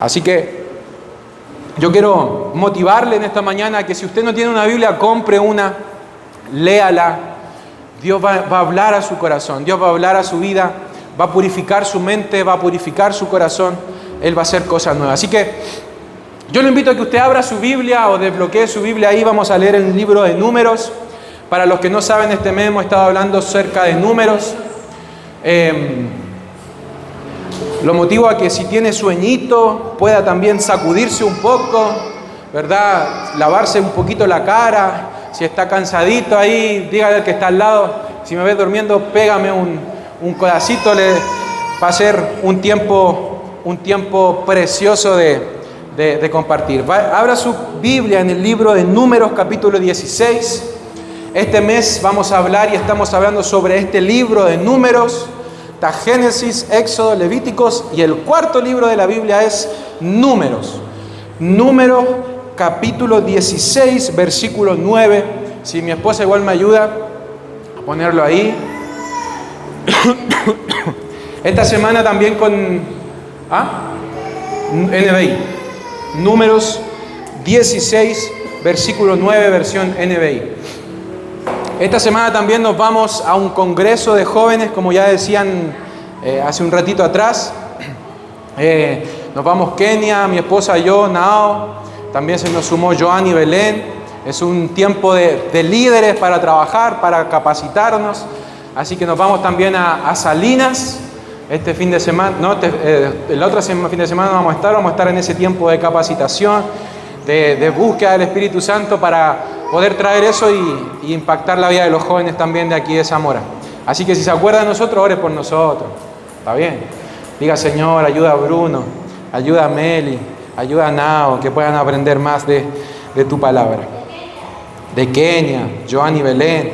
Así que yo quiero motivarle en esta mañana que si usted no tiene una Biblia, compre una, léala. Dios va a hablar a su corazón, Dios va a hablar a su vida, va a purificar su mente, va a purificar su corazón. Él va a hacer cosas nuevas. Así que yo le invito a que usted abra su Biblia o desbloquee su Biblia. Ahí vamos a leer el libro de Números. Para los que no saben, este mes hemos estado hablando acerca de números. Lo motivo a que si tiene sueñito pueda también sacudirse un poco, ¿verdad? Lavarse un poquito la cara. Si está cansadito ahí, dígale al que está al lado, si me ves durmiendo, pégame un codacito. Va a ser un tiempo precioso de compartir. Abra su Biblia en el libro de Números, capítulo 16. Este mes vamos a hablar y estamos hablando sobre este libro de Números. Está Génesis, Éxodo, Levíticos y el cuarto libro de la Biblia es Números. Números, capítulo 16, versículo 9. Si mi esposa igual me ayuda a ponerlo ahí. Esta semana también con NBI. Números 16, versículo 9, versión NBI. Esta semana también nos vamos a un congreso de jóvenes, como ya decían hace un ratito atrás. Nos vamos Kenia, mi esposa, yo, Nao. También se nos sumó Joan y Belén. Es un tiempo de líderes para trabajar, para capacitarnos. Así que nos vamos también a Salinas. Este fin de semana, el otro fin de semana vamos a estar en ese tiempo de capacitación, de búsqueda del Espíritu Santo para poder traer eso y impactar la vida de los jóvenes también de aquí de Zamora. Así que si se acuerda de nosotros, ore por nosotros. ¿Está bien? Diga, Señor, ayuda a Bruno, ayuda a Meli, ayuda a Nao, que puedan aprender más de tu palabra. De Kenia, Joan y Belén,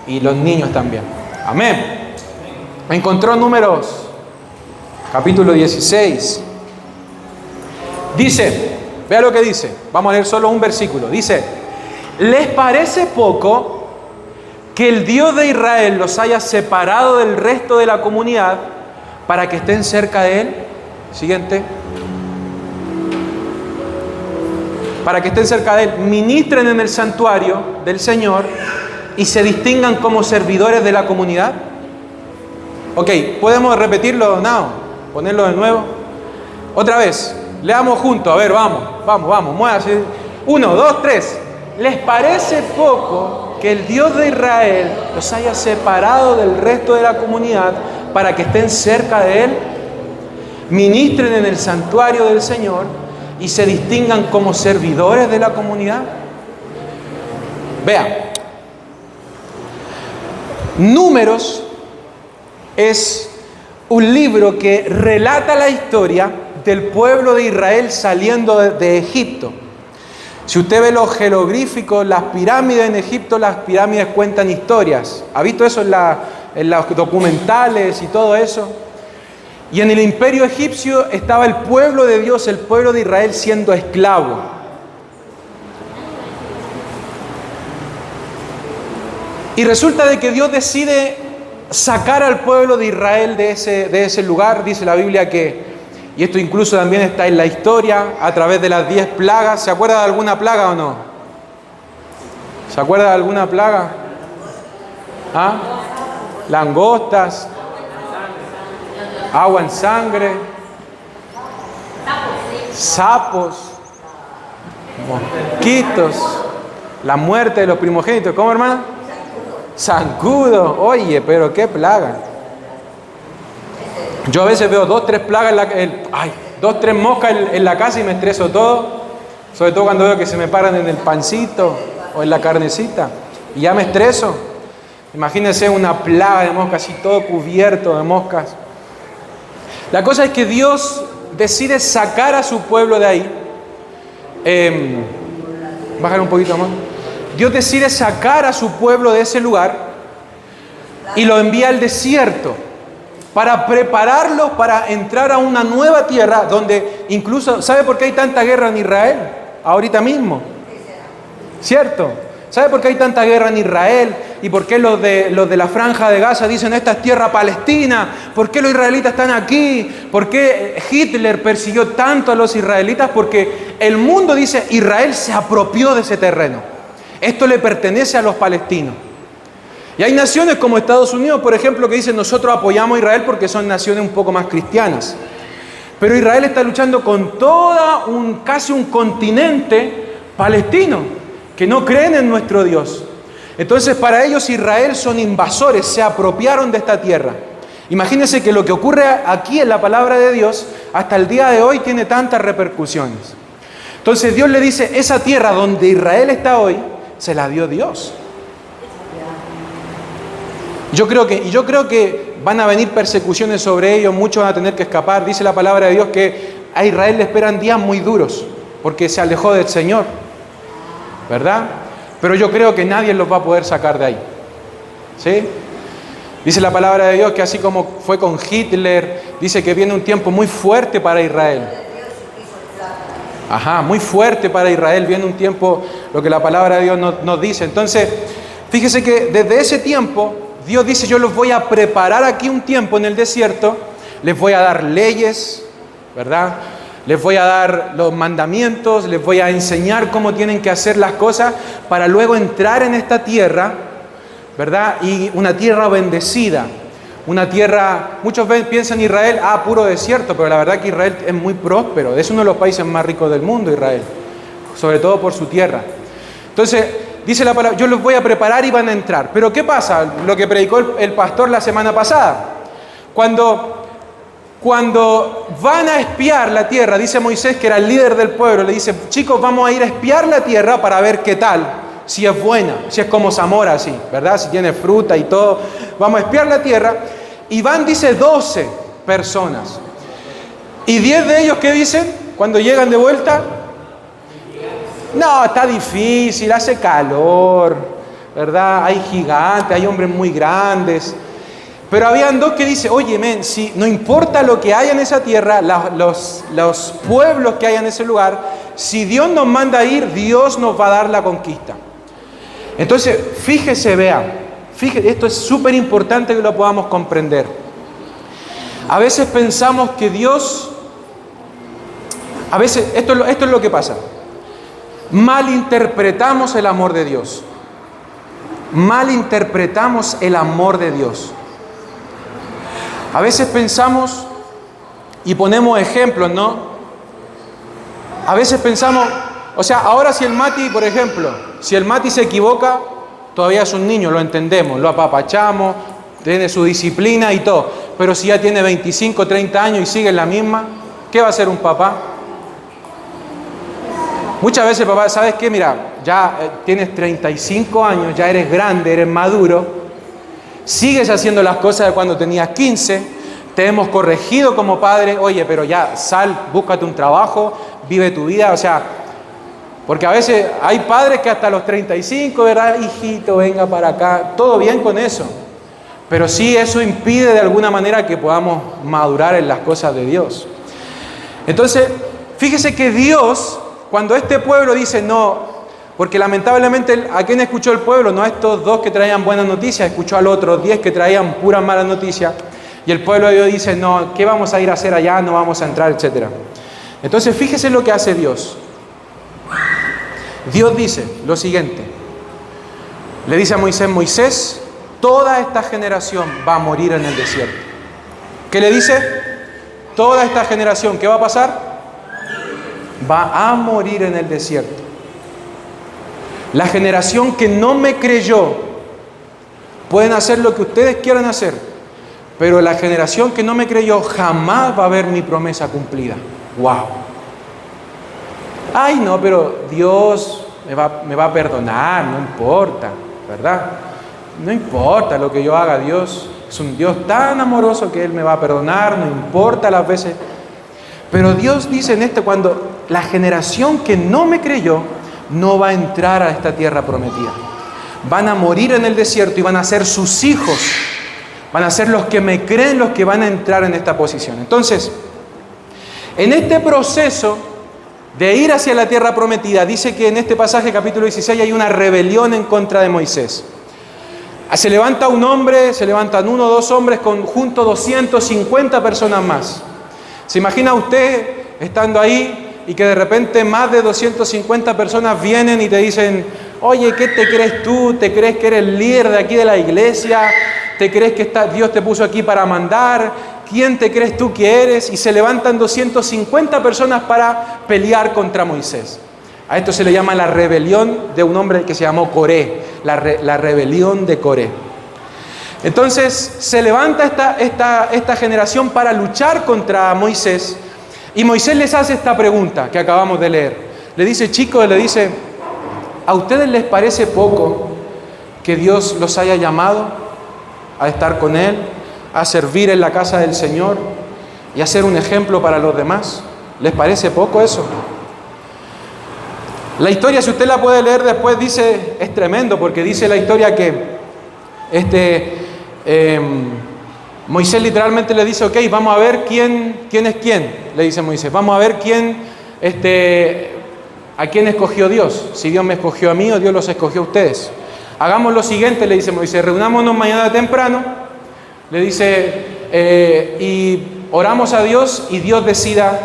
y los niños también. Amén. Encontró Números, capítulo 16. Dice, vea lo que dice. Vamos a leer solo un versículo. Dice: ¿les parece poco que el Dios de Israel los haya separado del resto de la comunidad para que estén cerca de Él? Siguiente. Para que estén cerca de Él, ministren en el santuario del Señor y se distingan como servidores de la comunidad. Ok, ¿podemos repetirlo? No, ponerlo de nuevo. Otra vez, leamos juntos. A ver, vamos, muévase. 1, 2, 3. ¿Les parece poco que el Dios de Israel los haya separado del resto de la comunidad para que estén cerca de Él? Ministren en el santuario del Señor y se distingan como servidores de la comunidad. Vean, Números es un libro que relata la historia del pueblo de Israel saliendo de Egipto. Si usted ve los jeroglíficos, las pirámides en Egipto, las pirámides cuentan historias. ¿Ha visto eso en los documentales y todo eso? Y en el imperio egipcio estaba el pueblo de Dios, el pueblo de Israel siendo esclavo. Y resulta de que Dios decide sacar al pueblo de Israel de ese lugar. Dice la Biblia que, y esto incluso también está en la historia, a través de las 10 plagas. ¿Se acuerda de alguna plaga o no? ¿Se acuerda de alguna plaga? Langostas, agua en sangre, sapos, mosquitos, la muerte de los primogénitos. ¿Cómo, hermana? Zancudo. Oye, pero qué plaga. Yo a veces veo 2, 3 plagas 2, 3 moscas en la casa y me estreso todo. Sobre todo cuando veo que se me paran en el pancito o en la carnecita. Y ya me estreso. Imagínense una plaga de moscas así, todo cubierto de moscas. La cosa es que Dios decide sacar a su pueblo de ahí. Bajar un poquito más. Dios decide sacar a su pueblo de ese lugar y lo envía al desierto para prepararlos para entrar a una nueva tierra donde incluso, ¿sabe por qué hay tanta guerra en Israel? Ahorita mismo. ¿Cierto? ¿Sabe por qué hay tanta guerra en Israel? ¿Y por qué los de la Franja de Gaza dicen esta es tierra palestina? ¿Por qué los israelitas están aquí? ¿Por qué Hitler persiguió tanto a los israelitas? Porque el mundo dice Israel se apropió de ese terreno. Esto le pertenece a los palestinos. Y hay naciones como Estados Unidos, por ejemplo, que dicen nosotros apoyamos a Israel porque son naciones un poco más cristianas. Pero Israel está luchando con casi un continente palestino que no creen en nuestro Dios. Entonces para ellos Israel son invasores, se apropiaron de esta tierra. Imagínense que lo que ocurre aquí en la palabra de Dios hasta el día de hoy tiene tantas repercusiones. Entonces Dios le dice, esa tierra donde Israel está hoy, se la dio Dios. Yo creo que van a venir persecuciones sobre ellos, muchos van a tener que escapar. Dice la palabra de Dios que a Israel le esperan días muy duros, porque se alejó del Señor, ¿verdad? Pero yo creo que nadie los va a poder sacar de ahí, ¿sí? Dice la palabra de Dios que así como fue con Hitler, dice que viene un tiempo muy fuerte para Israel. Muy fuerte para Israel, viene un tiempo, lo que la palabra de Dios nos dice. Entonces, fíjese que desde ese tiempo, Dios dice, yo los voy a preparar aquí un tiempo en el desierto, les voy a dar leyes, ¿verdad? Les voy a dar los mandamientos, les voy a enseñar cómo tienen que hacer las cosas para luego entrar en esta tierra, ¿verdad? Y una tierra bendecida, una tierra, muchos piensan Israel, puro desierto, pero la verdad que Israel es muy próspero, es uno de los países más ricos del mundo, Israel, sobre todo por su tierra. Entonces, dice la palabra, yo los voy a preparar y van a entrar. Pero ¿qué pasa? Lo que predicó el pastor la semana pasada. Cuando van a espiar la tierra, dice Moisés, que era el líder del pueblo, le dice, chicos, vamos a ir a espiar la tierra para ver qué tal, si es buena, si es como Zamora, así, ¿verdad? Si tiene fruta y todo. Vamos a espiar la tierra. Y van, dice, 12 personas. Y 10 de ellos, ¿qué dicen? Cuando llegan de vuelta, no, está difícil, hace calor, ¿verdad? Hay gigantes, hay hombres muy grandes. Pero habían 2 que dicen, oye, si no importa lo que haya en esa tierra, los pueblos que hay en ese lugar, si Dios nos manda a ir, Dios nos va a dar la conquista. Entonces, fíjese, esto es súper importante que lo podamos comprender. A veces pensamos que Dios, esto es lo que pasa. Malinterpretamos el amor de Dios. Malinterpretamos el amor de Dios. A veces pensamos y ponemos ejemplos, ¿no? A veces pensamos, ahora si el Mati, por ejemplo, si el Mati se equivoca, todavía es un niño, lo entendemos, lo apapachamos, tiene su disciplina y todo. Pero si ya tiene 25, 30 años y sigue en la misma, ¿qué va a hacer un papá? Muchas veces, papá, ¿sabes qué? Mira, ya tienes 35 años, ya eres grande, eres maduro, sigues haciendo las cosas de cuando tenías 15, te hemos corregido como padre, oye, pero ya sal, búscate un trabajo, vive tu vida, porque a veces hay padres que hasta los 35, ¿verdad? Hijito, venga para acá, todo bien con eso, pero sí eso impide de alguna manera que podamos madurar en las cosas de Dios. Entonces, fíjese que Dios, cuando este pueblo dice no, porque lamentablemente, ¿a quién escuchó el pueblo? No a estos 2 que traían buenas noticias, escuchó a los otros 10 que traían puras malas noticias. Y el pueblo de Dios dice, no, ¿qué vamos a ir a hacer allá? No vamos a entrar, etc. Entonces, fíjese lo que hace Dios. Dios dice lo siguiente. Le dice a Moisés, toda esta generación va a morir en el desierto. ¿Qué le dice? Toda esta generación, ¿qué va a pasar? Va a morir en el desierto. La generación que no me creyó, pueden hacer lo que ustedes quieran hacer, pero la generación que no me creyó jamás va a ver mi promesa cumplida. ¡Wow! Ay, no, pero Dios me va a perdonar, no importa, ¿verdad? No importa lo que yo haga, Dios es un Dios tan amoroso que Él me va a perdonar, no importa las veces. Pero Dios dice cuando la generación que no me creyó, no va a entrar a esta tierra prometida. Van a morir en el desierto y van a ser sus hijos. Van a ser los que me creen los que van a entrar en esta posición. Entonces, en este proceso de ir hacia la tierra prometida, dice que en este pasaje, capítulo 16, hay una rebelión en contra de Moisés. Se levanta un hombre, se levantan 1 o 2 hombres con junto 250 personas más. ¿Se imagina usted estando ahí y que de repente más de 250 personas vienen y te dicen: oye, ¿qué te crees tú? ¿Te crees que eres el líder de aquí de la iglesia? ¿Te crees que Dios te puso aquí para mandar? ¿Quién te crees tú que eres? Y se levantan 250 personas para pelear contra Moisés. A esto se le llama la rebelión de un hombre que se llamó Coré, la rebelión de Coré. Entonces se levanta esta generación para luchar contra Moisés, y Moisés les hace esta pregunta que acabamos de leer. Le dice: chicos, ¿a ustedes les parece poco que Dios los haya llamado a estar con Él, a servir en la casa del Señor y a ser un ejemplo para los demás? ¿Les parece poco eso? La historia, si usted la puede leer después, dice, es tremendo, porque dice la historia que Moisés literalmente le dice: ok, vamos a ver quién es quién, le dice Moisés, vamos a ver a quién escogió Dios, si Dios me escogió a mí o Dios los escogió a ustedes. Hagamos lo siguiente, le dice Moisés, reunámonos mañana temprano, le dice, y oramos a Dios y Dios decida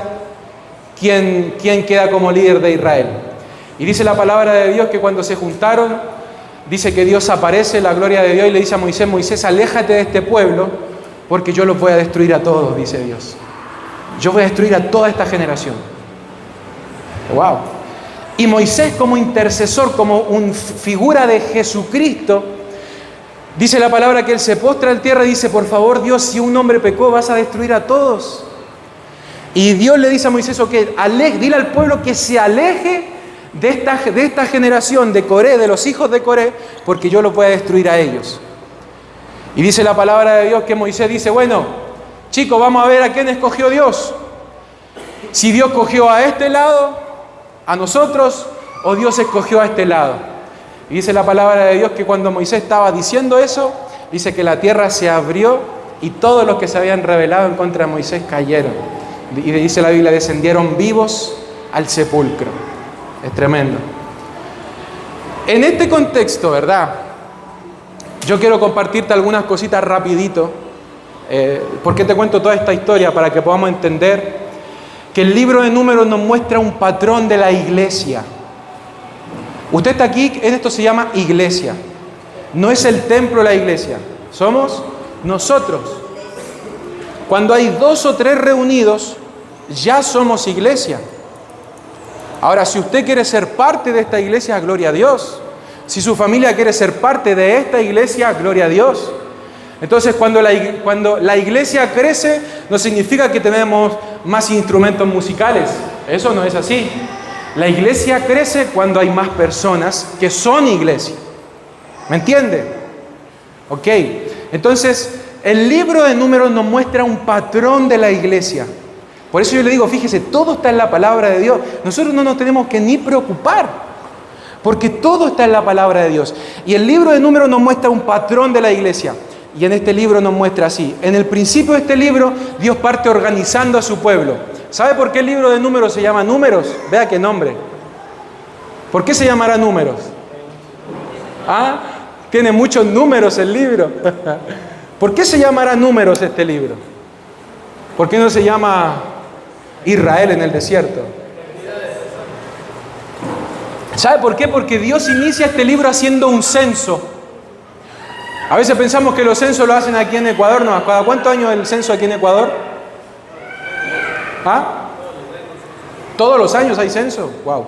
quién queda como líder de Israel. Y dice la palabra de Dios que cuando se juntaron, dice que Dios aparece, la gloria de Dios, y le dice a Moisés: Moisés, aléjate de este pueblo, porque yo los voy a destruir a todos, dice Dios. Yo voy a destruir a toda esta generación. ¡Wow! Y Moisés, como intercesor, como una figura de Jesucristo, dice la palabra que él se postra en tierra y dice: por favor, Dios, si un hombre pecó, vas a destruir a todos. Y Dios le dice a Moisés: ok, dile al pueblo que se aleje de esta generación de Coré, de los hijos de Coré, porque yo los voy a destruir a ellos. Y dice la palabra de Dios que Moisés dice: bueno, chicos, vamos a ver a quién escogió Dios. Si Dios escogió a este lado, a nosotros, o Dios escogió a este lado. Y dice la palabra de Dios que cuando Moisés estaba diciendo eso, dice que la tierra se abrió y todos los que se habían rebelado en contra de Moisés cayeron. Y dice la Biblia: descendieron vivos al sepulcro. Es tremendo. En este contexto, ¿verdad? Yo quiero compartirte algunas cositas rapidito. ¿Por qué te cuento toda esta historia? Para que podamos entender que el libro de Números nos muestra un patrón de la iglesia. Usted está aquí, en esto se llama iglesia. No es el templo la iglesia, somos nosotros. Cuando hay 2 o 3 reunidos, ya somos iglesia. Ahora, si usted quiere ser parte de esta iglesia, gloria a Dios. Si su familia quiere ser parte de esta iglesia, gloria a Dios. Entonces, cuando la iglesia crece, no significa que tenemos más instrumentos musicales. Eso no es así. La iglesia crece cuando hay más personas que son iglesia. ¿Me entiende? Ok. Entonces, el libro de Números nos muestra un patrón de la iglesia. Por eso yo le digo, fíjese, todo está en la palabra de Dios. Nosotros no nos tenemos que ni preocupar, porque todo está en la palabra de Dios. Y el libro de Números nos muestra un patrón de la iglesia. Y en este libro nos muestra así. En el principio de este libro, Dios parte organizando a su pueblo. ¿Sabe por qué el libro de Números se llama Números? Vea qué nombre. ¿Por qué se llamará Números? ¿Ah? Tiene muchos números el libro. ¿Por qué se llamará Números este libro? ¿Por qué no se llama Israel en el desierto? ¿Sabe por qué? Porque Dios inicia este libro haciendo un censo. A veces pensamos que los censos lo hacen aquí en Ecuador, ¿no? ¿Cada cuántos años el censo aquí en Ecuador? ¿Ah? ¿Todos los años hay censo? Wow.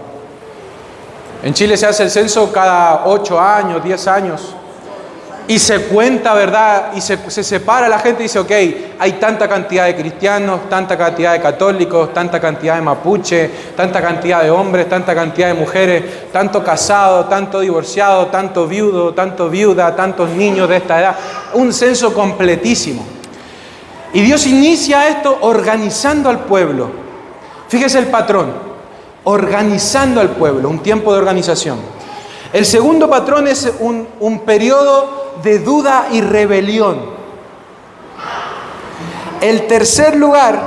En Chile se hace el censo cada 8 años, 10 años. Y se cuenta, ¿verdad? Y se separa la gente y dice: ok, hay tanta cantidad de cristianos, tanta cantidad de católicos, tanta cantidad de mapuche, tanta cantidad de hombres, tanta cantidad de mujeres, tanto casado, tanto divorciado, tanto viudo, tanto viuda, tantos niños de esta edad. Un censo completísimo. Y Dios inicia esto organizando al pueblo. Fíjese el patrón. Organizando al pueblo, un tiempo de organización. El segundo patrón es un periodo de duda y rebelión. El tercer lugar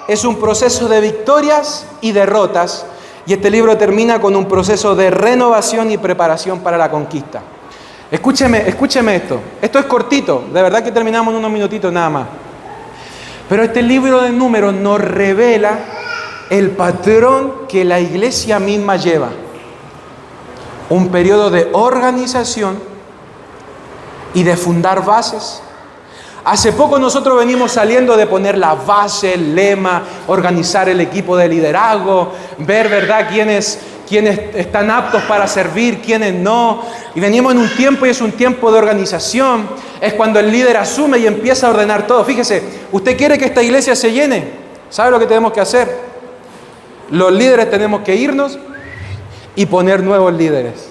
es un proceso de victorias y derrotas. Y este libro termina con un proceso de renovación y preparación para la conquista. Escúcheme esto. Esto es cortito, de verdad que terminamos en unos minutitos nada más. Pero este libro de Números nos revela el patrón que la iglesia misma lleva. Un periodo de organización y de fundar bases. Hace poco nosotros venimos saliendo de poner la base, el lema, organizar el equipo de liderazgo, ver, ¿verdad?, quiénes están aptos para servir, quiénes no. Y venimos en un tiempo y es un tiempo de organización. Es cuando el líder asume y empieza a ordenar todo. Fíjese, usted quiere que esta iglesia se llene. ¿Sabe lo que tenemos que hacer? Los líderes tenemos que irnos y poner nuevos líderes.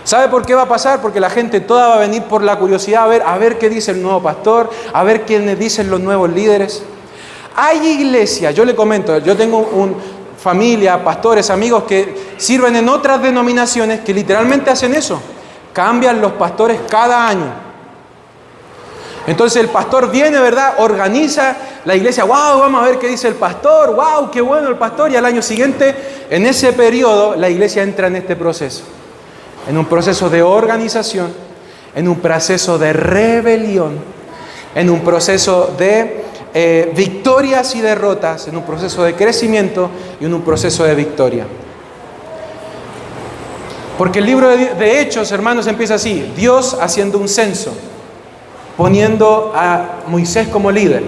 ¿Sabe por qué va a pasar? Porque la gente toda va a venir por la curiosidad a ver qué dice el nuevo pastor, a ver quiénes dicen los nuevos líderes. Hay iglesias, yo le comento, yo tengo familia, pastores, amigos que sirven en otras denominaciones que literalmente hacen eso. Cambian los pastores cada año. Entonces el pastor viene, ¿verdad?, organiza la iglesia. ¡Wow! Vamos a ver qué dice el pastor. ¡Wow! ¡Qué bueno el pastor! Y al año siguiente, en ese periodo, la iglesia entra en este proceso. En un proceso de organización, en un proceso de rebelión, en un proceso de victorias y derrotas, en un proceso de crecimiento y en un proceso de victoria. Porque el libro de Hechos, hermanos, empieza así: Dios haciendo un censo, poniendo a Moisés como líder.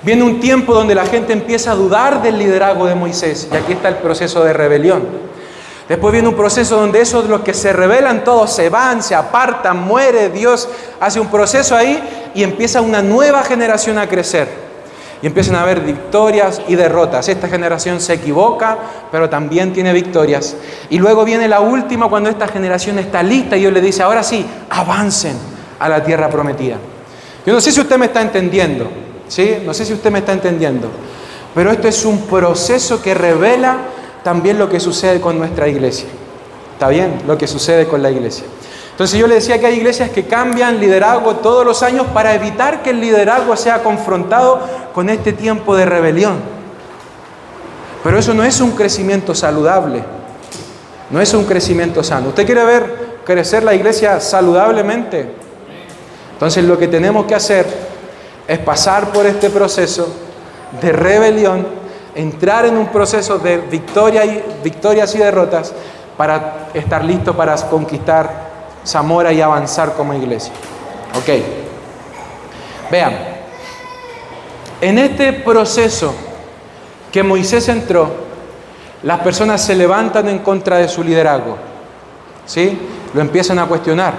Viene un tiempo donde la gente empieza a dudar del liderazgo de Moisés, y aquí está el proceso de rebelión. Después viene un proceso donde esos, los que se rebelan, todos se van, se apartan, muere. Dios hace un proceso ahí y empieza una nueva generación a crecer. Y empiezan a haber victorias y derrotas. Esta generación se equivoca, pero también tiene victorias. Y luego viene la última, cuando esta generación está lista y Dios le dice: ahora sí, avancen a la tierra prometida. Yo no sé si usted me está entendiendo, ¿sí? No sé si usted me está entendiendo. Pero esto es un proceso que revela también lo que sucede con nuestra iglesia. ¿Está bien? Lo que sucede con la iglesia. Entonces yo le decía que hay iglesias que cambian liderazgo todos los años para evitar que el liderazgo sea confrontado con este tiempo de rebelión. Pero eso no es un crecimiento saludable. No es un crecimiento sano. ¿Usted quiere ver crecer la iglesia saludablemente? Entonces lo que tenemos que hacer es pasar por este proceso de rebelión, entrar en un proceso de victorias y derrotas para estar listo para conquistar Zamora y avanzar como iglesia. Ok. Vean, en este proceso que Moisés entró, las personas se levantan en contra de su liderazgo, ¿sí? Lo empiezan a cuestionar.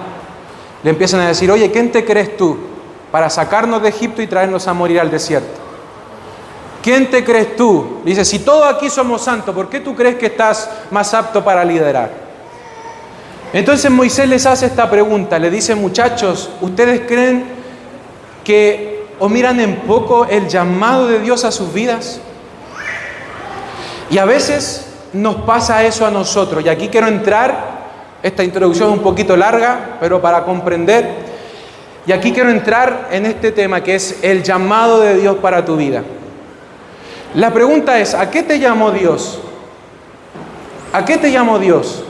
Le empiezan a decir: oye, ¿quién te crees tú para sacarnos de Egipto y traernos a morir al desierto? ¿Quién te crees tú? Dice: si todos aquí somos santos, ¿por qué tú crees que estás más apto para liderar? Entonces Moisés les hace esta pregunta, le dice: muchachos, ¿ustedes creen que o miran en poco el llamado de Dios a sus vidas? Y a veces nos pasa eso a nosotros. Y aquí quiero entrar, esta introducción es un poquito larga, pero para comprender. Y aquí quiero entrar en este tema que es el llamado de Dios para tu vida. La pregunta es: ¿a qué te llamó Dios? ¿A qué te llamó Dios?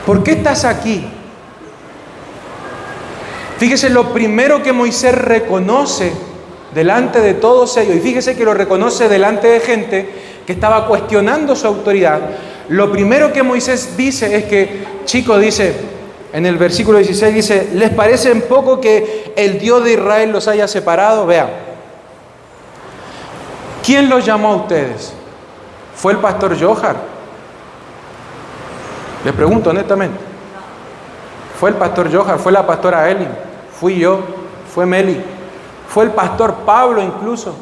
¿Por qué estás aquí? Fíjese lo primero que Moisés reconoce delante de todos ellos, y fíjese que lo reconoce delante de gente que estaba cuestionando su autoridad. Lo primero que Moisés dice es que, chicos, dice en el versículo 16, dice: ¿les parece en poco que el Dios de Israel los haya separado? Vean, ¿quién los llamó a ustedes? ¿Fue el pastor Johar? Les pregunto honestamente. ¿Fue el pastor Johar? ¿Fue la pastora Eli? ¿Fui yo? ¿Fue Meli? ¿Fue el pastor Pablo incluso?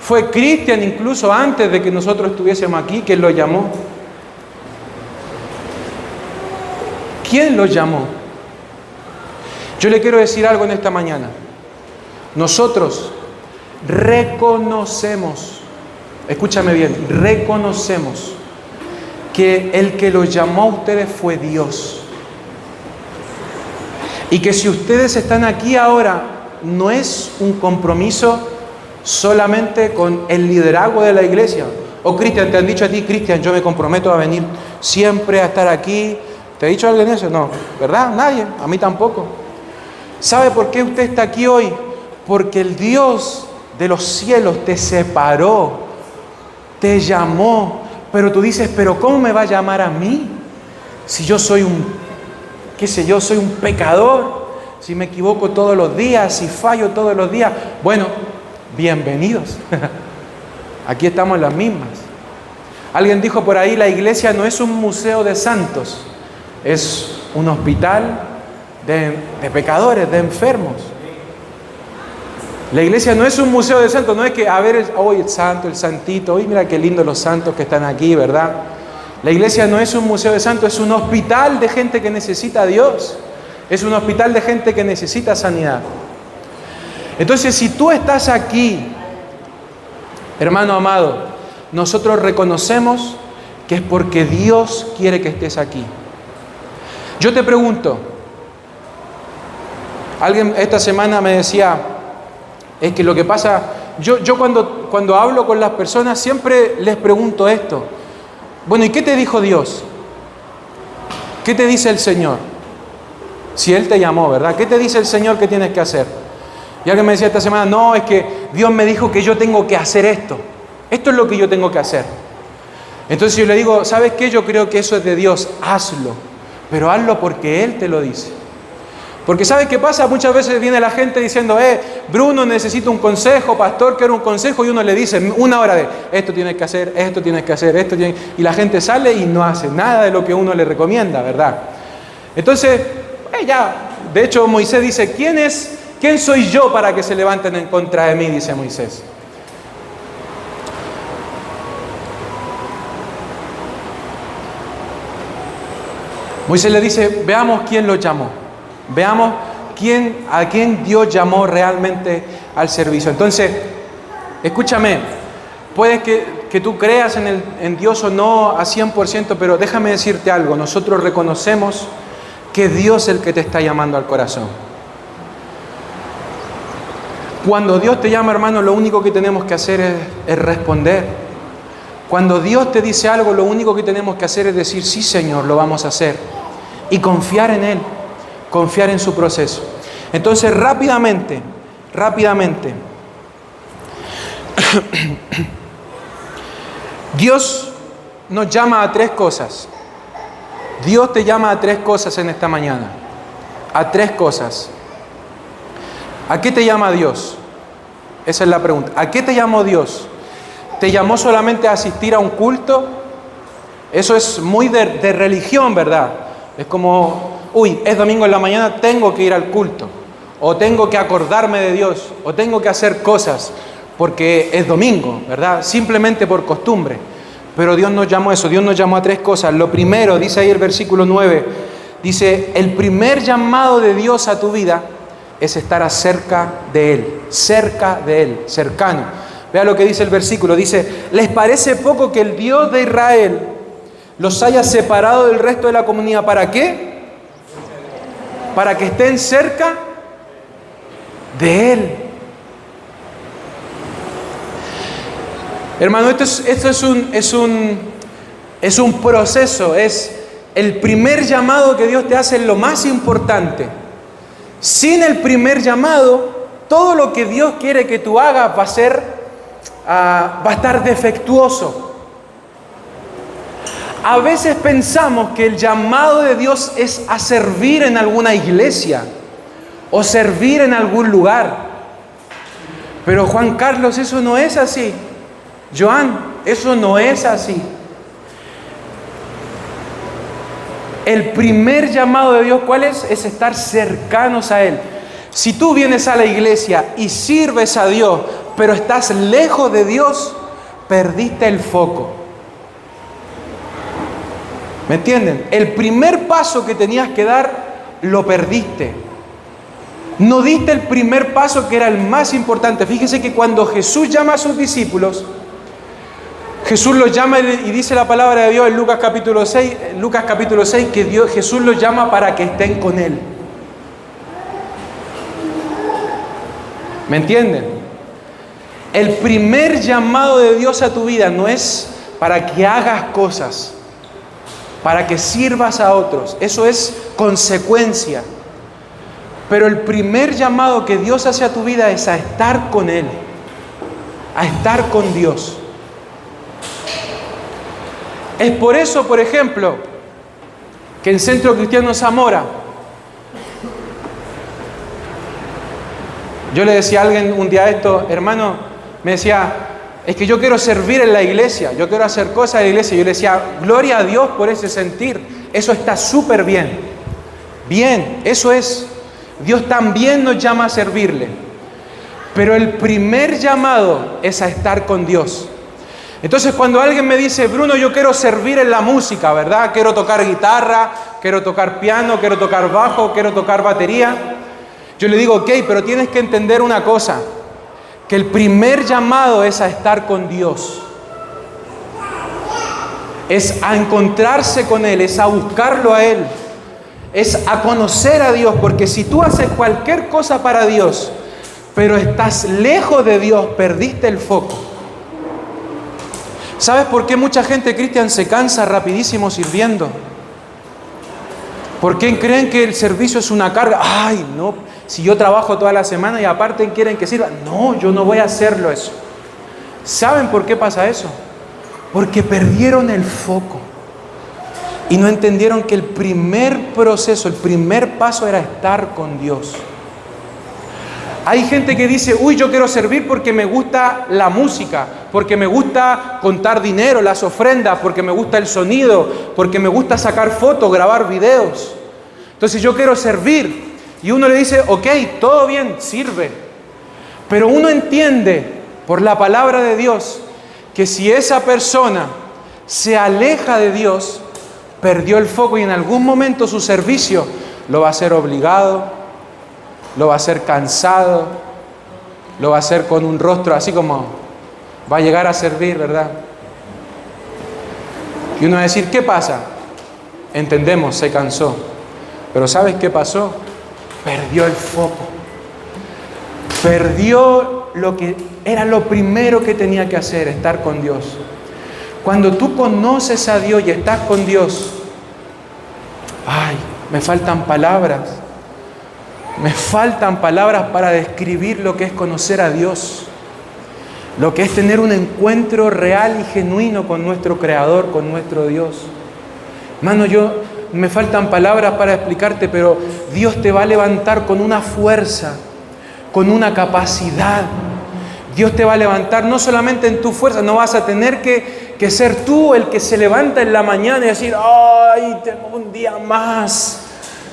¿Fue Cristian incluso antes de que nosotros estuviésemos aquí quien lo llamó? ¿Quién los llamó? Yo le quiero decir algo en esta mañana. Nosotros reconocemos, escúchame bien, reconocemos que el que los llamó a ustedes fue Dios. Y que si ustedes están aquí ahora, no es un compromiso solamente con el liderazgo de la iglesia. O Cristian, te han dicho a ti: Cristian, yo me comprometo a venir siempre a estar aquí ¿Te ha dicho alguien eso? No, ¿verdad? Nadie, a mí tampoco. ¿Sabe por qué usted está aquí hoy? Porque el Dios de los cielos te separó, te llamó, pero tú dices, pero ¿cómo me va a llamar a mí? Si yo soy soy un pecador, si me equivoco todos los días, si fallo todos los días. Bueno, bienvenidos. Aquí estamos en las mismas. Alguien dijo por ahí, la iglesia no es un museo de santos, es un hospital de pecadores, de enfermos. La iglesia no es un museo de santos, no es que, a ver, hoy el santo, el santito, hoy mira qué lindo los santos que están aquí, ¿verdad? La iglesia no es un museo de santos, es un hospital de gente que necesita a Dios. Es un hospital de gente que necesita sanidad. Entonces, si tú estás aquí, hermano amado, nosotros reconocemos que es porque Dios quiere que estés aquí. Yo te pregunto, alguien esta semana me decía, es que lo que pasa, yo cuando hablo con las personas siempre les pregunto esto. Bueno, ¿y qué te dijo Dios? ¿Qué te dice el Señor? Si Él te llamó, ¿verdad? ¿Qué te dice el Señor que tienes que hacer? Y alguien me decía esta semana, no, es que Dios me dijo que yo tengo que hacer esto. Esto es lo que yo tengo que hacer. Entonces yo le digo, ¿sabes qué? Yo creo que eso es de Dios, hazlo. Pero hazlo porque Él te lo dice. Porque ¿sabes qué pasa? Muchas veces viene la gente diciendo, Bruno, necesito un consejo, pastor, quiero un consejo, y uno le dice una hora de, esto tienes que hacer, esto tienes que hacer, esto tienes... Y la gente sale y no hace nada de lo que uno le recomienda, ¿verdad? Entonces, de hecho Moisés dice, ¿quién soy yo para que se levanten en contra de mí? Dice Moisés. Moisés le dice, veamos quién lo llamó. Veamos a quién Dios llamó realmente al servicio. Entonces, escúchame, puede que tú creas en Dios o no a 100%, pero déjame decirte algo. Nosotros reconocemos que Dios es el que te está llamando al corazón. Cuando Dios te llama, hermano, lo único que tenemos que hacer es responder. Cuando Dios te dice algo, lo único que tenemos que hacer es decir, sí, Señor, lo vamos a hacer. Y confiar en Él. Confiar en su proceso. Entonces, rápidamente, Dios nos llama a 3 cosas. Dios te llama a 3 cosas en esta mañana. A 3 cosas. ¿A qué te llama Dios? Esa es la pregunta. ¿A qué te llamó Dios? ¿Te llamó solamente a asistir a un culto? Eso es muy de religión, ¿verdad? Es como... es domingo en la mañana, tengo que ir al culto, o tengo que acordarme de Dios, o tengo que hacer cosas porque es domingo, ¿verdad? Simplemente por costumbre. Pero Dios nos llamó a eso, Dios nos llamó a 3 cosas. Lo primero, dice ahí el versículo 9, dice, el primer llamado de Dios a tu vida es estar cerca de Él, cercano. Vea lo que dice el versículo, dice, ¿les parece poco que el Dios de Israel los haya separado del resto de la comunidad? ¿Para qué? Para que estén cerca de Él. Hermano, esto es un proceso, es el primer llamado que Dios te hace, es lo más importante. Sin el primer llamado, todo lo que Dios quiere que tú hagas va a estar defectuoso. A veces pensamos que el llamado de Dios es a servir en alguna iglesia o servir en algún lugar. Pero Juan Carlos, eso no es así. Joan, eso no es así. El primer llamado de Dios, ¿cuál es? Es estar cercanos a Él. Si tú vienes a la iglesia y sirves a Dios, pero estás lejos de Dios, perdiste el foco. ¿Me entienden? El primer paso que tenías que dar, lo perdiste. No diste el primer paso que era el más importante. Fíjese que cuando Jesús llama a sus discípulos, Jesús los llama y dice la palabra de Dios en Lucas capítulo 6, que Jesús los llama para que estén con Él. ¿Me entienden? El primer llamado de Dios a tu vida no es para que hagas cosas. para que sirvas a otros. Eso es consecuencia. Pero el primer llamado que Dios hace a tu vida es a estar con Él, a estar con Dios. Es por eso, por ejemplo, que en Centro Cristiano Zamora, yo le decía a alguien un día esto, hermano, me decía, es que yo quiero servir en la iglesia, yo quiero hacer cosas en la iglesia. Yo le decía, gloria a Dios por ese sentir, eso está súper bien. Bien, eso es. Dios también nos llama a servirle. Pero el primer llamado es a estar con Dios. Entonces cuando alguien me dice, Bruno, yo quiero servir en la música, ¿verdad? Quiero tocar guitarra, quiero tocar piano, quiero tocar bajo, quiero tocar batería. Yo le digo, ok, pero tienes que entender una cosa, que el primer llamado es a estar con Dios. Es a encontrarse con Él, es a buscarlo a Él, es a conocer a Dios, porque si tú haces cualquier cosa para Dios, pero estás lejos de Dios, perdiste el foco. ¿Sabes por qué mucha gente cristiana se cansa rapidísimo sirviendo? ¿Por qué creen que el servicio es una carga? Ay, no, si yo trabajo toda la semana y aparte quieren que sirva. No, yo no voy a hacerlo eso. ¿Saben por qué pasa eso? Porque perdieron el foco y no entendieron que el primer proceso, el primer paso era estar con Dios. Hay gente que dice, uy, yo quiero servir porque me gusta la música, porque me gusta contar dinero, las ofrendas, porque me gusta el sonido, porque me gusta sacar fotos, grabar videos. Entonces yo quiero servir. Y uno le dice, ok, todo bien, sirve. Pero uno entiende por la palabra de Dios que si esa persona se aleja de Dios, perdió el foco y en algún momento su servicio lo va a hacer obligado, lo va a hacer cansado, lo va a hacer con un rostro así como va a llegar a servir, ¿verdad? Y uno va a decir, ¿qué pasa? Entendemos, se cansó. Pero ¿sabes qué pasó? Perdió el foco. Perdió lo que era lo primero que tenía que hacer, estar con Dios. Cuando tú conoces a Dios y estás con Dios, ay, me faltan palabras. Me faltan palabras para describir lo que es conocer a Dios, lo que es tener un encuentro real y genuino con nuestro Creador, con nuestro Dios. Hermano, me faltan palabras para explicarte, pero Dios te va a levantar con una fuerza, con una capacidad. Dios te va a levantar no solamente en tu fuerza, no vas a tener que ser tú el que se levanta en la mañana y decir, ay, tengo un día más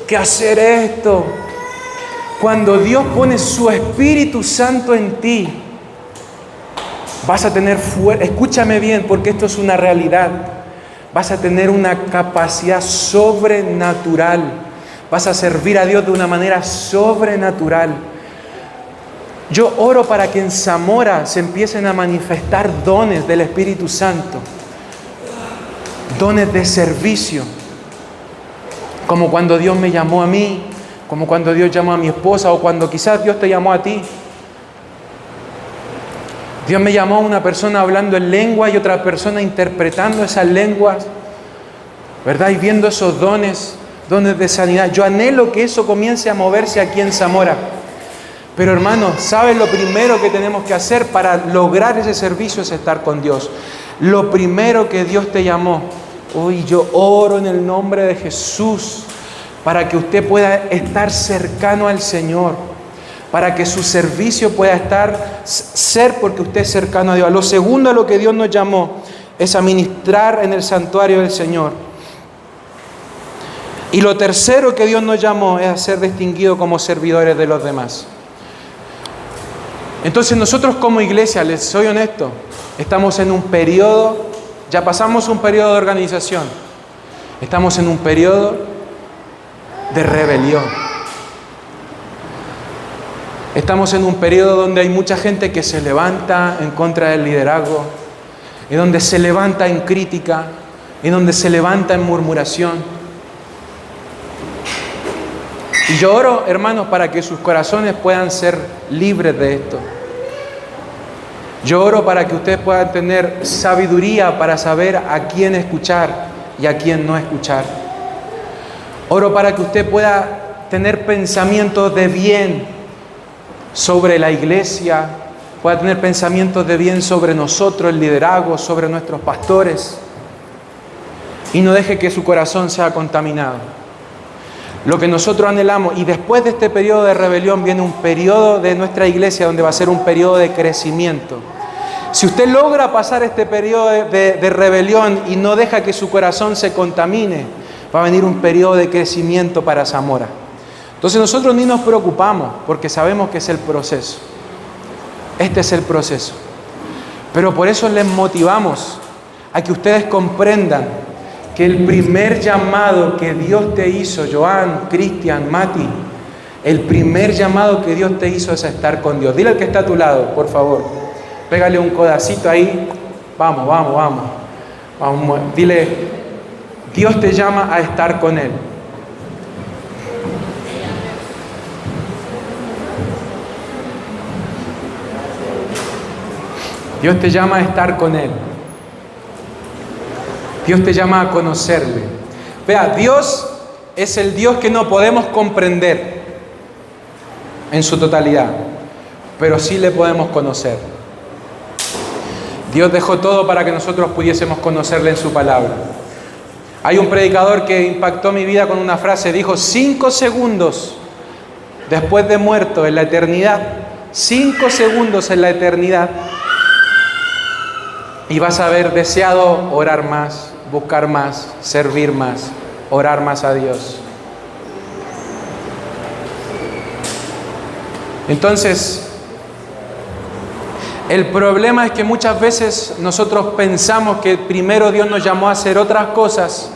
que hacer esto. Cuando Dios pone su Espíritu Santo en ti, vas a tener fuerza. Escúchame bien, porque esto es una realidad. Vas a tener una capacidad sobrenatural. Vas a servir a Dios de una manera sobrenatural. Yo oro para que en Zamora se empiecen a manifestar dones del Espíritu Santo. Dones de servicio. Como cuando Dios me llamó a mí. Como cuando Dios llamó a mi esposa o cuando quizás Dios te llamó a ti. Dios me llamó a una persona hablando en lengua y otra persona interpretando esas lenguas, ¿verdad? Y viendo esos dones de sanidad. Yo anhelo que eso comience a moverse aquí en Zamora. Pero hermanos, ¿sabes lo primero que tenemos que hacer para lograr ese servicio? Es estar con Dios. Lo primero que Dios te llamó. Hoy yo oro en el nombre de Jesús para que usted pueda estar cercano al Señor, para que su servicio pueda ser porque usted es cercano a Dios. Lo segundo a lo que Dios nos llamó es a ministrar en el santuario del Señor. Y lo tercero que Dios nos llamó es a ser distinguidos como servidores de los demás. Entonces nosotros como iglesia, les soy honesto, estamos en un periodo, ya pasamos un periodo de organización, estamos en un periodo de rebelión. Estamos en un periodo donde hay mucha gente que se levanta en contra del liderazgo, y donde se levanta en crítica, y donde se levanta en murmuración. Y yo oro, hermanos, para que sus corazones puedan ser libres de esto. Yo oro para que ustedes puedan tener sabiduría para saber a quién escuchar y a quién no escuchar. Oro para que usted pueda tener pensamientos de bien sobre la iglesia, pueda tener pensamientos de bien sobre nosotros, el liderazgo, sobre nuestros pastores, y no deje que su corazón sea contaminado. Lo que nosotros anhelamos, y después de este periodo de rebelión viene un periodo de nuestra iglesia donde va a ser un periodo de crecimiento. Si usted logra pasar este periodo de rebelión y no deja que su corazón se contamine, va a venir un periodo de crecimiento para Zamora. Entonces nosotros ni nos preocupamos porque sabemos que es el proceso. Este es el proceso. Pero por eso les motivamos a que ustedes comprendan que el primer llamado que Dios te hizo, Joan, Cristian, Mati, el primer llamado que Dios te hizo es a estar con Dios. Dile al que está a tu lado, por favor. Pégale un codacito ahí. Vamos. Dile, Dios te llama a estar con Él. Dios te llama a estar con Él. Dios te llama a conocerle. Vea, Dios es el Dios que no podemos comprender en su totalidad, pero sí le podemos conocer. Dios dejó todo para que nosotros pudiésemos conocerle en su palabra. Hay un predicador que impactó mi vida con una frase, dijo: 5 segundos después de muerto en la eternidad, 5 segundos en la eternidad, y vas a haber deseado orar más, buscar más, servir más, orar más a Dios. Entonces, el problema es que muchas veces nosotros pensamos que primero Dios nos llamó a hacer otras cosas,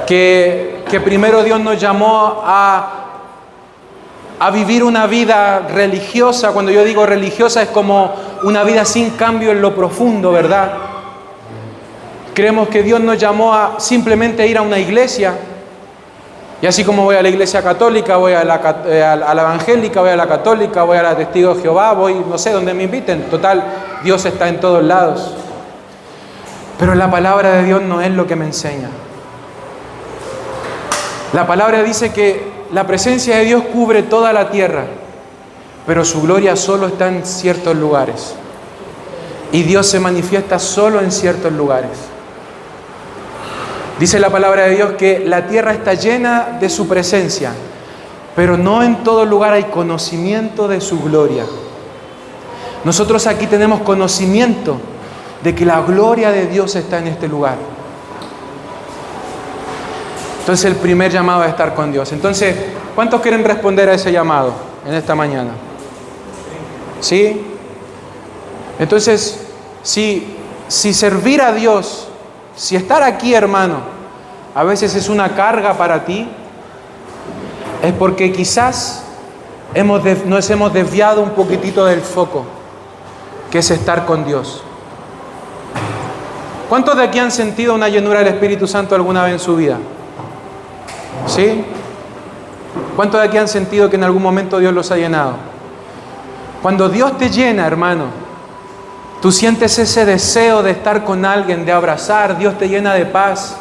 que primero Dios nos llamó a vivir una vida religiosa. Cuando yo digo religiosa es como una vida sin cambio en lo profundo, ¿verdad? Creemos que Dios nos llamó a simplemente ir a una iglesia, y así como voy a la iglesia católica, voy a la evangélica, voy a la católica, voy a la Testigo de Jehová, voy no sé dónde me inviten. Total, Dios está en todos lados. Pero la palabra de Dios no es lo que me enseña. La palabra dice que la presencia de Dios cubre toda la tierra, pero su gloria solo está en ciertos lugares. Y Dios se manifiesta solo en ciertos lugares. Dice la palabra de Dios que la tierra está llena de su presencia, pero no en todo lugar hay conocimiento de su gloria. Nosotros aquí tenemos conocimiento de que la gloria de Dios está en este lugar. Entonces el primer llamado es estar con Dios. Entonces, ¿cuántos quieren responder a ese llamado en esta mañana? ¿Sí? Entonces, si servir a Dios, si estar aquí, hermano, a veces es una carga para ti, es porque quizás nos hemos desviado un poquitito del foco, que es estar con Dios. ¿Cuántos de aquí han sentido una llenura del Espíritu Santo alguna vez en su vida? ¿Sí? ¿Cuántos de aquí han sentido que en algún momento Dios los ha llenado? Cuando Dios te llena, hermano, tú sientes ese deseo de estar con alguien, de abrazar. Dios te llena de paz.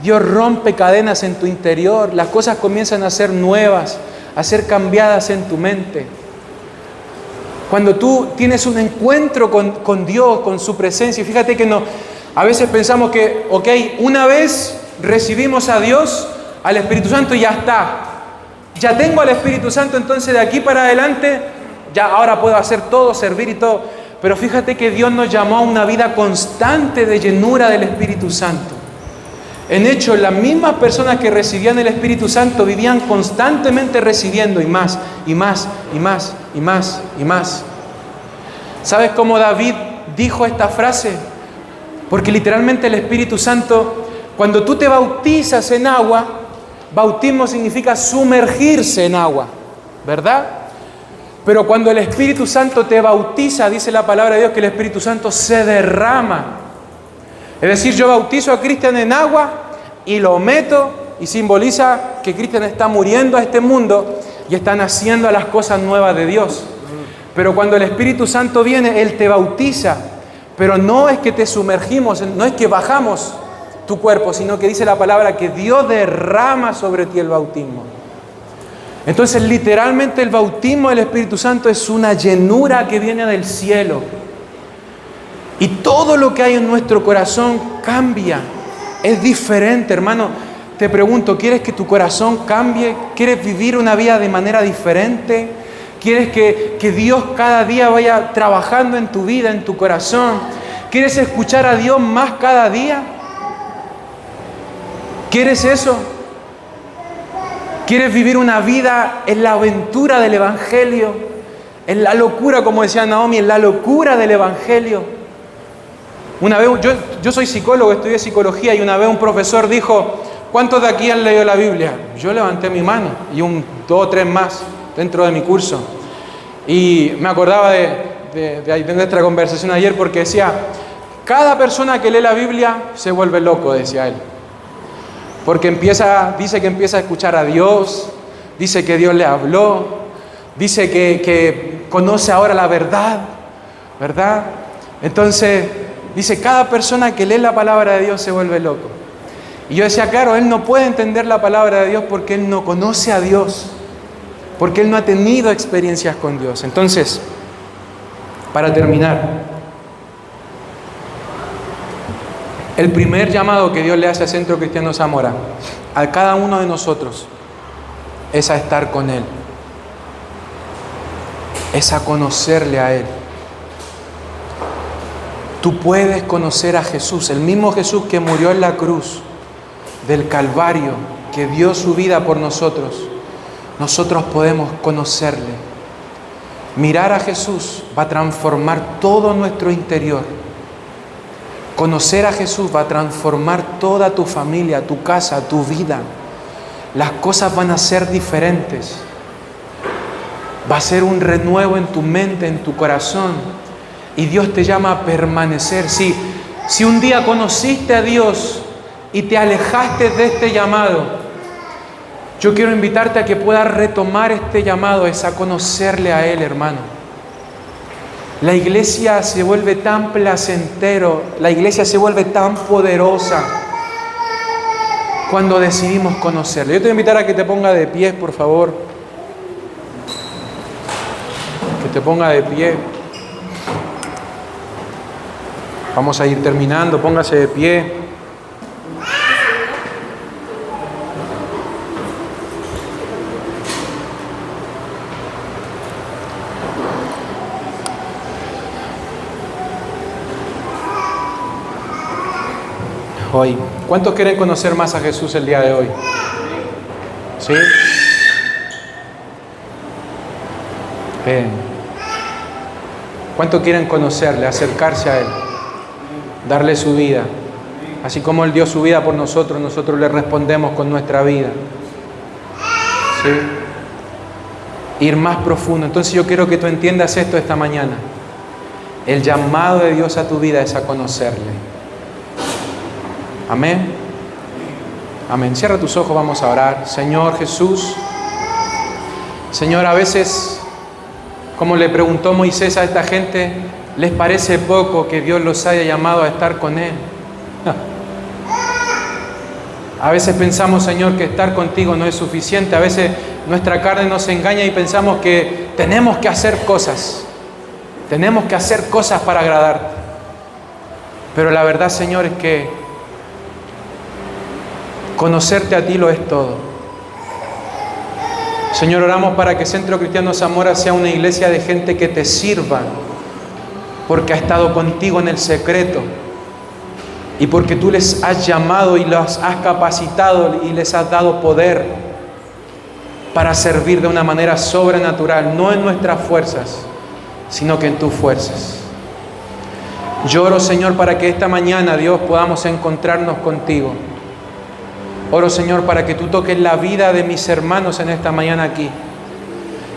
Dios rompe cadenas en tu interior. Las cosas comienzan a ser nuevas, a ser cambiadas en tu mente. Cuando tú tienes un encuentro con Dios, con su presencia. Fíjate que a veces pensamos que, una vez recibimos a Dios, al Espíritu Santo, y ya está. Ya tengo al Espíritu Santo, entonces de aquí para adelante, ya ahora puedo hacer todo, servir y todo. Pero fíjate que Dios nos llamó a una vida constante de llenura del Espíritu Santo. En hecho, las mismas personas que recibían el Espíritu Santo vivían constantemente recibiendo, y más, y más, y más, y más, y más. ¿Sabes cómo David dijo esta frase? Porque literalmente el Espíritu Santo, cuando tú te bautizas en agua, bautismo significa sumergirse en agua, ¿verdad? Pero cuando el Espíritu Santo te bautiza, dice la palabra de Dios que el Espíritu Santo se derrama. Es decir, yo bautizo a Cristian en agua y lo meto, y simboliza que Cristian está muriendo a este mundo y está naciendo a las cosas nuevas de Dios. Pero cuando el Espíritu Santo viene, Él te bautiza. Pero no es que te sumergimos, no es que bajamos tu cuerpo, sino que dice la palabra que Dios derrama sobre ti el bautismo. Entonces, literalmente el bautismo del Espíritu Santo es una llenura que viene del cielo. Y todo lo que hay en nuestro corazón cambia. Es diferente, hermano. Te pregunto, ¿quieres que tu corazón cambie? ¿Quieres vivir una vida de manera diferente? ¿Quieres que Dios cada día vaya trabajando en tu vida, en tu corazón? ¿Quieres escuchar a Dios más cada día? ¿Quieres eso? ¿Quieres vivir una vida en la aventura del Evangelio? En la locura, como decía Naomi, en la locura del Evangelio. Una vez, yo soy psicólogo, estudié psicología, y una vez un profesor dijo: ¿cuántos de aquí han leído la Biblia? Yo levanté mi mano y 2 o 3 más dentro de mi curso. Y me acordaba de nuestra conversación ayer, porque decía: cada persona que lee la Biblia se vuelve loco, decía él. Porque dice que empieza a escuchar a Dios, dice que Dios le habló, dice que conoce ahora la verdad, ¿verdad? Entonces, dice, cada persona que lee la palabra de Dios se vuelve loco. Y yo decía, claro, él no puede entender la palabra de Dios porque él no conoce a Dios, porque él no ha tenido experiencias con Dios. Entonces, para terminar, el primer llamado que Dios le hace a Centro Cristiano Zamora, a cada uno de nosotros, es a estar con Él, es a conocerle a Él. Tú puedes conocer a Jesús, el mismo Jesús que murió en la cruz del Calvario, que dio su vida por nosotros. Nosotros podemos conocerle. Mirar a Jesús va a transformar todo nuestro interior. Conocer a Jesús va a transformar toda tu familia, tu casa, tu vida. Las cosas van a ser diferentes. Va a ser un renuevo en tu mente, en tu corazón. Y Dios te llama a permanecer. Si un día conociste a Dios y te alejaste de este llamado, yo quiero invitarte a que puedas retomar este llamado, es a conocerle a Él, hermano. La iglesia se vuelve tan placentero, la iglesia se vuelve tan poderosa cuando decidimos conocerle. Yo te voy a invitar a que te ponga de pie, por favor. Que te ponga de pie. Vamos a ir terminando, póngase de pie. Hoy, ¿cuántos quieren conocer más a Jesús el día de hoy? ¿Sí? Bien. ¿Cuántos quieren conocerle, acercarse a Él, darle su vida? Así como Él dio su vida por nosotros, nosotros le respondemos con nuestra vida. ¿Sí? Ir más profundo. Entonces yo quiero que tú entiendas esto esta mañana. El llamado de Dios a tu vida es a conocerle. Amén. Amén. Cierra tus ojos, vamos a orar. Señor Jesús, Señor, a veces, como le preguntó Moisés a esta gente, les parece poco que Dios los haya llamado a estar con Él. A veces pensamos, Señor, que estar contigo no es suficiente. A veces nuestra carne nos engaña y pensamos que tenemos que hacer cosas. Tenemos que hacer cosas para agradarte. Pero la verdad, Señor, es que conocerte a ti lo es todo. Señor, oramos para que Centro Cristiano Zamora sea una iglesia de gente que te sirva, porque ha estado contigo en el secreto y porque tú les has llamado y los has capacitado y les has dado poder para servir de una manera sobrenatural, no en nuestras fuerzas, sino que en tus fuerzas. Yo oro, Señor, para que esta mañana, Dios, podamos encontrarnos contigo. Oro, Señor, para que tú toques la vida de mis hermanos en esta mañana aquí.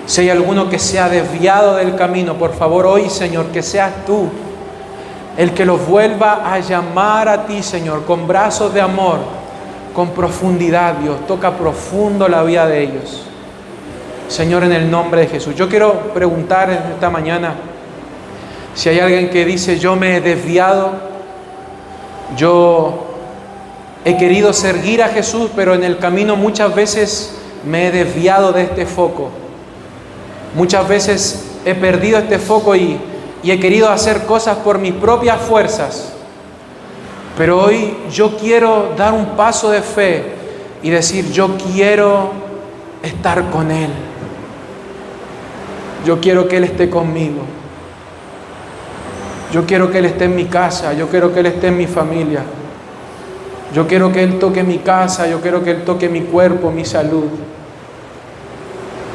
Si hay alguno que se ha desviado del camino, por favor, hoy, Señor, que seas tú el que los vuelva a llamar a ti, Señor, con brazos de amor, con profundidad, Dios. Toca profundo la vida de ellos. Señor, en el nombre de Jesús. Yo quiero preguntar esta mañana si hay alguien que dice, yo me he desviado, yo He querido seguir a Jesús, pero en el camino muchas veces me he desviado de este foco. Muchas veces he perdido este foco y he querido hacer cosas por mis propias fuerzas. Pero hoy yo quiero dar un paso de fe y decir, yo quiero estar con Él. Yo quiero que Él esté conmigo. Yo quiero que Él esté en mi casa. Yo quiero que Él esté en mi familia. Yo quiero que Él toque mi casa. Yo quiero que Él toque mi cuerpo, mi salud.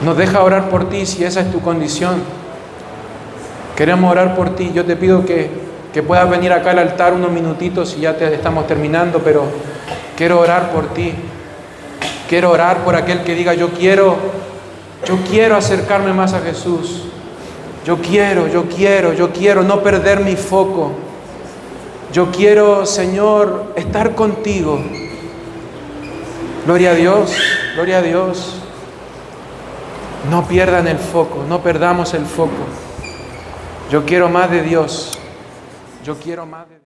Nos deja orar por ti si esa es tu condición. Queremos orar por ti. Yo te pido que puedas venir acá al altar unos minutitos y ya te estamos terminando, pero quiero orar por ti. Quiero orar por aquel que diga, yo quiero acercarme más a Jesús. Yo quiero no perder mi foco. Yo quiero, Señor, estar contigo. Gloria a Dios, gloria a Dios. No pierdan el foco, no perdamos el foco. Yo quiero más de Dios. Yo quiero más de Dios.